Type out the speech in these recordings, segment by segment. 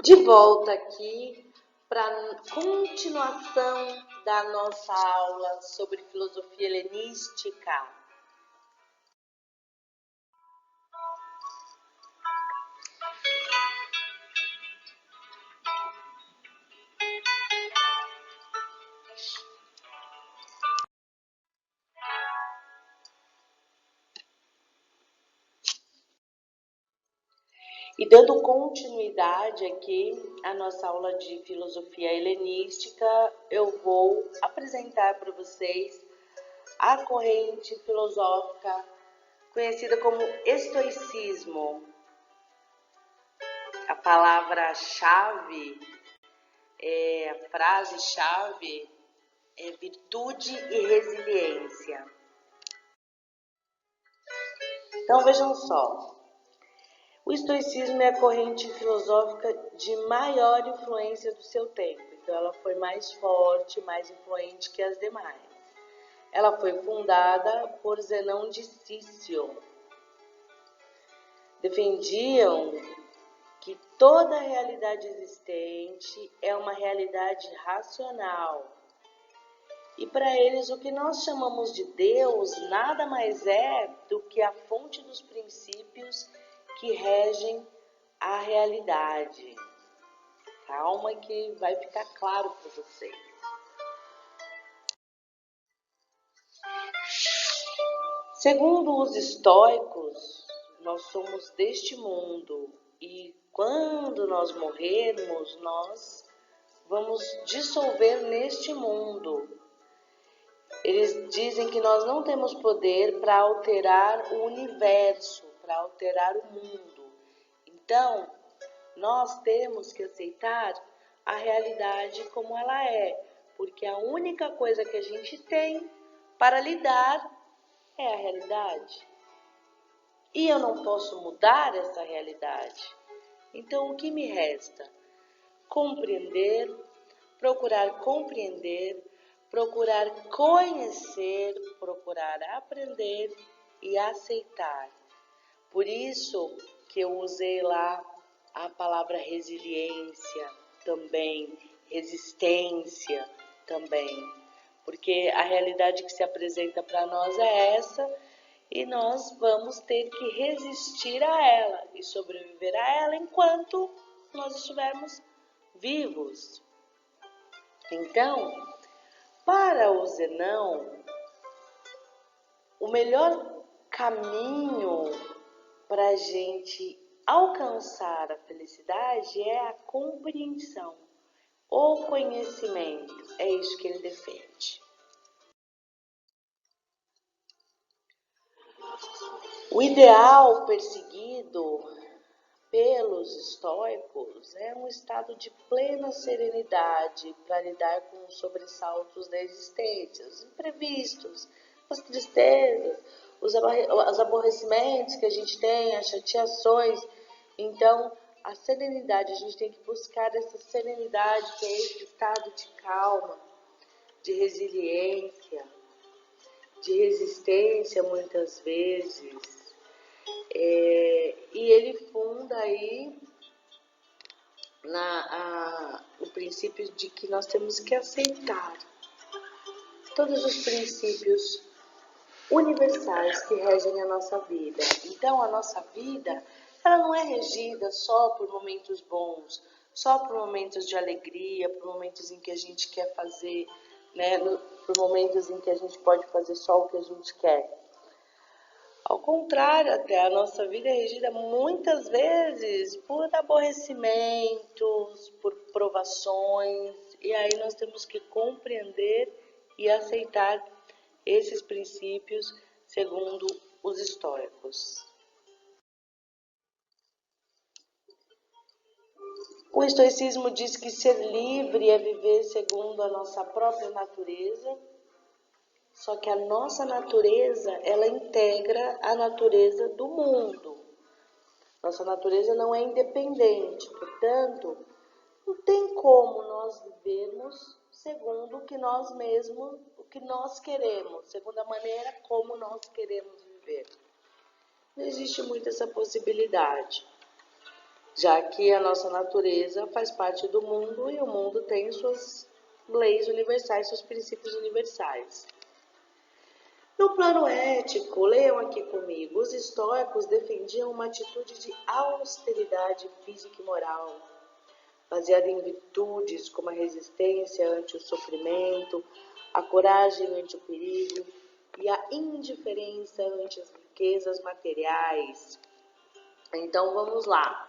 De volta aqui para continuação da nossa aula sobre filosofia helenística. E dando continuidade aqui à nossa aula de filosofia helenística, eu vou apresentar para vocês a corrente filosófica conhecida como estoicismo. A palavra-chave, a frase-chave é virtude e resiliência. Então vejam só. O estoicismo é a corrente filosófica de maior influência do seu tempo. Então, ela foi mais forte, mais influente que as demais. Ela foi fundada por Zenão de Cício. Defendiam que toda a realidade existente é uma realidade racional. E para eles, o que nós chamamos de Deus nada mais é do que a fonte dos princípios que regem a realidade. Calma que vai ficar claro para vocês. Segundo os estoicos, nós somos deste mundo e quando nós morrermos, nós vamos dissolver neste mundo. Eles dizem que nós não temos poder para alterar o universo, para alterar o mundo. Então, nós temos que aceitar a realidade como ela é, porque a única coisa que a gente tem para lidar é a realidade. E eu não posso mudar essa realidade. Então, o que me resta? Compreender, procurar conhecer, procurar aprender e aceitar. Por isso que eu usei lá a palavra resiliência também, resistência também, porque a realidade que se apresenta para nós é essa e nós vamos ter que resistir a ela e sobreviver a ela enquanto nós estivermos vivos. Então, para o Zenão, o melhor caminho para a gente alcançar a felicidade é a compreensão, o conhecimento. É isso que ele defende. O ideal perseguido pelos estoicos é um estado de plena serenidade para lidar com os sobressaltos da existência, os imprevistos, as tristezas, os aborrecimentos que a gente tem, as chateações. Então, a serenidade, a gente tem que buscar essa serenidade, que é esse estado de calma, de resiliência, de resistência muitas vezes. E ele funda aí o princípio de que nós temos que aceitar todos os princípios universais que regem a nossa vida. Então, a nossa vida, ela não é regida só por momentos bons, só por momentos de alegria, por momentos em que a gente quer fazer, né, por momentos em que a gente pode fazer só o que a gente quer. Ao contrário, até a nossa vida é regida muitas vezes por aborrecimentos, por provações, e aí nós temos que compreender e aceitar esses princípios segundo os estoicos. O estoicismo diz que ser livre é viver segundo a nossa própria natureza, só que a nossa natureza, ela integra a natureza do mundo. Nossa natureza não é independente, portanto, não tem como nós vivermos segundo o que nós mesmos, o que nós queremos, segundo a maneira como nós queremos viver. Não existe muito essa possibilidade. já que a nossa natureza faz parte do mundo e o mundo tem suas leis universais, seus princípios universais. No plano ético, leiam aqui comigo, os estoicos defendiam uma atitude de austeridade física e moral, baseada em virtudes como a resistência ante o sofrimento, a coragem ante o perigo e a indiferença ante as riquezas materiais. Então vamos lá.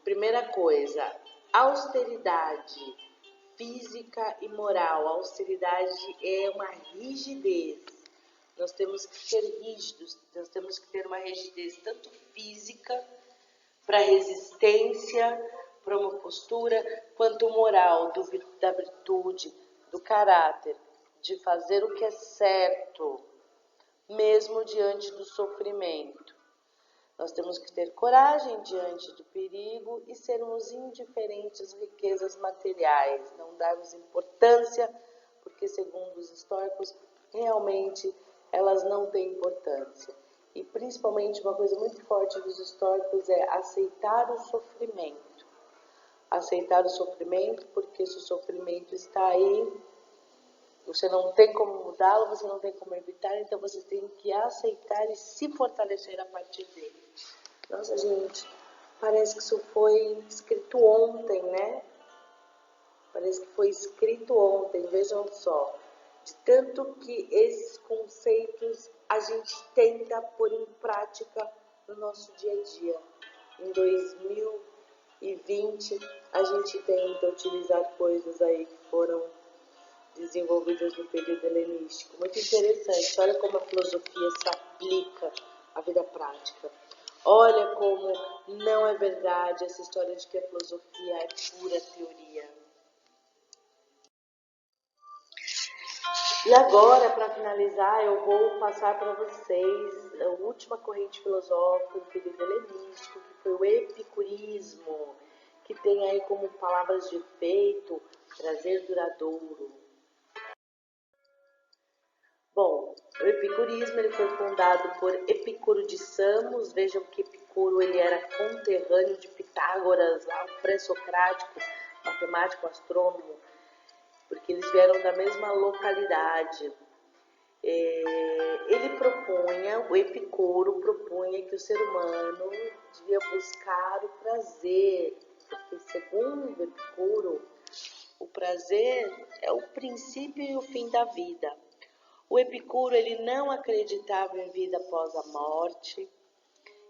Primeira coisa, austeridade física e moral. A austeridade é uma rigidez. Nós temos que ser rígidos, nós temos que ter uma rigidez tanto física, para resistência, para uma postura, quanto moral, da virtude, do caráter, de fazer o que é certo, mesmo diante do sofrimento. Nós temos que ter coragem diante do perigo e sermos indiferentes às riquezas materiais, não darmos importância, porque segundo os estoicos, realmente elas não têm importância. E principalmente uma coisa muito forte dos estoicos é aceitar o sofrimento. Aceitar o sofrimento, porque se o sofrimento está aí, você não tem como mudá-lo, você não tem como evitar, então você tem que aceitar e se fortalecer a partir dele. Nossa, gente, parece que isso foi escrito ontem, né? Parece que foi escrito ontem, vejam só. De tanto que esses conceitos a gente tenta pôr em prática no nosso dia a dia. Em 2020, a gente tenta utilizar coisas aí que foram desenvolvidas no período helenístico. Muito interessante, olha como a filosofia se aplica à vida prática. Olha como não é verdade essa história de que a filosofia é pura teoria. E agora, para finalizar, eu vou passar para vocês a última corrente filosófica do período helenístico, que foi o epicurismo, que tem aí como palavras de efeito prazer duradouro. Bom, o epicurismo ele foi fundado por Epicuro de Samos. Vejam que Epicuro ele era conterrâneo de Pitágoras, lá, o pré-socrático, matemático, astrônomo, porque eles vieram da mesma localidade. O Epicuro propunha que o ser humano devia buscar o prazer, porque segundo Epicuro, o prazer é o princípio e o fim da vida. O Epicuro ele não acreditava em vida após a morte,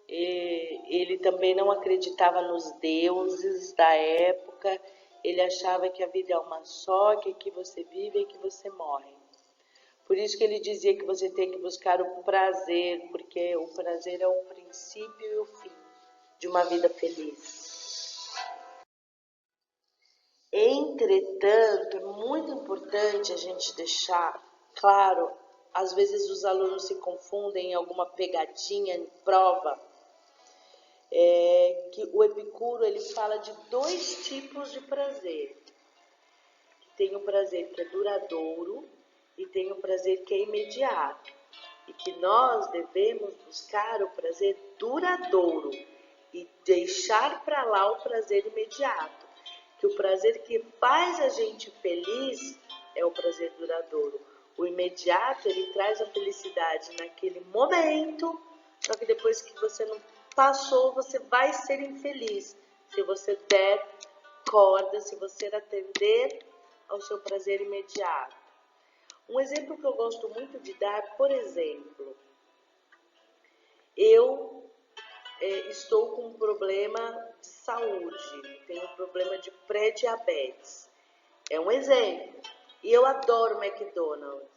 ele também não acreditava nos deuses da época, ele achava que a vida é uma só, que aqui você vive e que você morre. Por isso que ele dizia que você tem que buscar o prazer, porque o prazer é o princípio e o fim de uma vida feliz. Entretanto, é muito importante a gente deixar claro, às vezes os alunos se confundem em alguma pegadinha em prova, que o Epicuro ele fala de dois tipos de prazer. Tem o prazer que é duradouro e tem o prazer que é imediato. E que nós devemos buscar o prazer duradouro e deixar para lá o prazer imediato. Que o prazer que faz a gente feliz é o prazer duradouro. O imediato, ele traz a felicidade naquele momento, só que depois que você não passou, você vai ser infeliz. Se você der corda, se você atender ao seu prazer imediato. Um exemplo que eu gosto muito de dar, por exemplo, eu estou com um problema de saúde, tenho um problema de pré-diabetes. É um exemplo. E eu adoro McDonald's.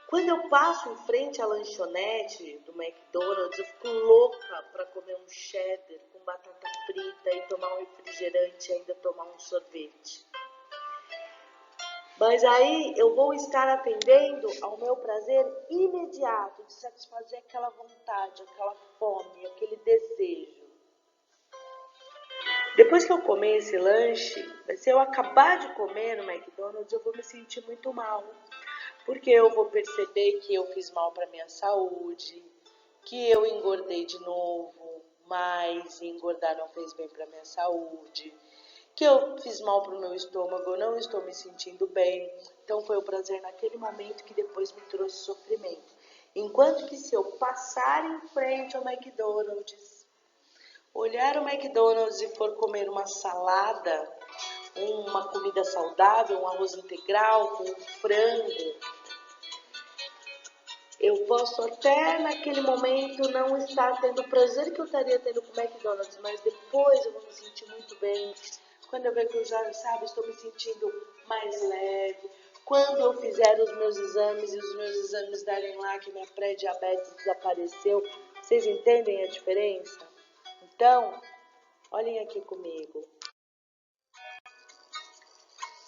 Quando eu passo em frente à lanchonete do McDonald's, eu fico louca para comer um cheddar com batata frita e tomar um refrigerante e ainda tomar um sorvete. Mas aí eu vou estar atendendo ao meu prazer imediato de satisfazer aquela vontade, aquela fome, aquele desejo. Depois que eu comer esse lanche, se eu acabar de comer no McDonald's, eu vou me sentir muito mal. Porque eu vou perceber que eu fiz mal para minha saúde, que eu engordei de novo, mais e engordar não fez bem para minha saúde, que eu fiz mal para o meu estômago, eu não estou me sentindo bem. Então foi o prazer naquele momento que depois me trouxe sofrimento. Enquanto que se eu passar em frente ao McDonald's, olhar o McDonald's e for comer uma salada, uma comida saudável, um arroz integral com frango, eu posso até naquele momento não estar tendo o prazer que eu estaria tendo com o McDonald's, mas depois eu vou me sentir muito bem. Quando eu ver que eu já, estou me sentindo mais leve. Quando eu fizer os meus exames e os meus exames darem lá que minha pré-diabetes desapareceu, vocês entendem a diferença? Então, olhem aqui comigo.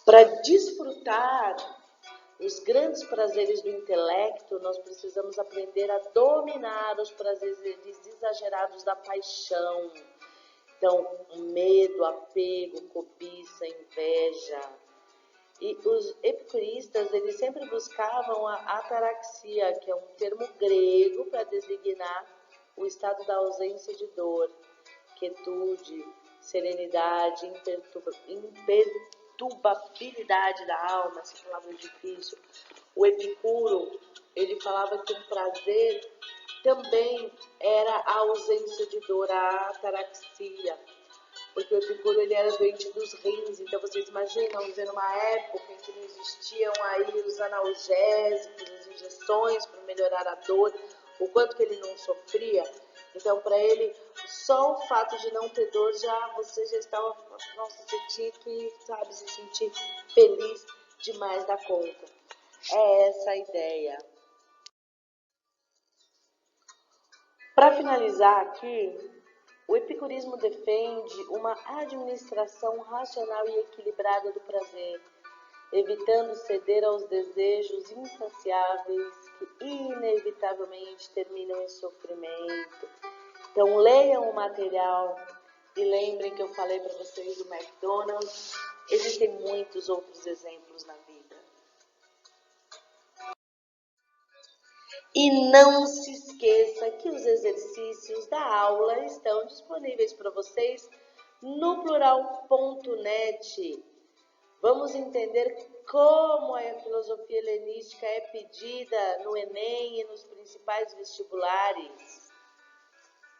Para desfrutar os grandes prazeres do intelecto, nós precisamos aprender a dominar os prazeres exagerados da paixão. Então, medo, apego, cobiça, inveja. E os epicuristas, eles sempre buscavam a ataraxia, que é um termo grego para designar o estado da ausência de dor, quietude, serenidade, imperturbabilidade da alma, essa palavra é difícil. O Epicuro, ele falava que o prazer também era a ausência de dor, a ataraxia, porque o Epicuro ele era doente dos rins. Então vocês imaginam, vivendo uma época em que não existiam aí os analgésicos, as injeções para melhorar a dor, o quanto que ele não sofria. Então para ele, só o fato de não ter dor, você já estava, nossa, você tinha que, se sentir feliz demais da conta. É essa a ideia. Para finalizar aqui, o epicurismo defende uma administração racional e equilibrada do prazer, evitando ceder aos desejos insaciáveis que inevitavelmente terminam em sofrimento. Então leiam o material e lembrem que eu falei para vocês do McDonald's. Existem muitos outros exemplos na vida. E não se esqueça que os exercícios da aula estão disponíveis para vocês no plural.net. Vamos entender como a filosofia helenística é pedida no Enem e nos principais vestibulares.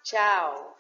Tchau!